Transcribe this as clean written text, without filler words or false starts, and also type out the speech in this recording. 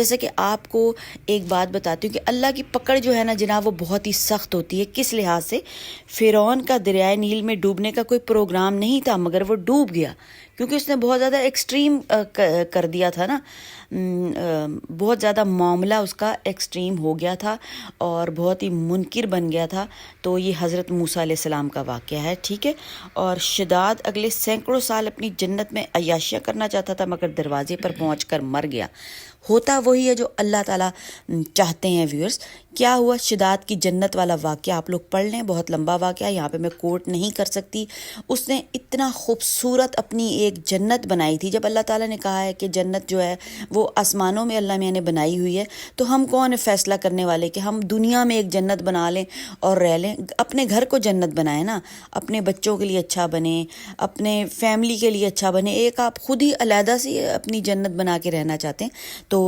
जैसे कि आपको एक बात बताती हूँ कि अल्लाह की पकड़ जो है ना जनाब, वो बहुत ही सख्त होती है। किस लिहाज से? फ़िरौन का दरियाए नील में डूबने का कोई प्रोग्राम नहीं था, मगर वो डूब गया क्योंकि उसने बहुत ज़्यादा एक्सट्रीम कर दिया था ना। बहुत ज़्यादा मामला उसका एक्सट्रीम हो गया था और बहुत ही मुनकिर बन गया था। तो ये हज़रत मूसा अलैहिस्सलाम का वाक़या है, ठीक है। और शदाद अगले सैकड़ों साल अपनी जन्नत में अय्याशियाँ करना चाहता था, मगर दरवाजे पर पहुँच कर मर गया। होता वही है जो अल्लाह ताला चाहते हैं। व्यूअर्स, क्या हुआ? शदाद की जन्नत वाला वाक़या आप लोग पढ़ लें, बहुत लंबा वाक़या, यहाँ पे मैं कोट नहीं कर सकती। उसने इतना खूबसूरत अपनी एक जन्नत बनाई थी। जब अल्लाह ताला ने कहा है कि जन्नत जो है वो आसमानों में अल्लाह मियाँ ने बनाई हुई है, तो हम कौन है फ़ैसला करने वाले कि हम दुनिया में एक जन्नत बना लें और रह लें? अपने घर को जन्नत बनाएं ना, अपने बच्चों के लिए अच्छा बने, अपने फैमिली के लिए अच्छा बने। एक आप खुद ही अलहदा सी अपनी जन्नत बना के रहना चाहते हैं तो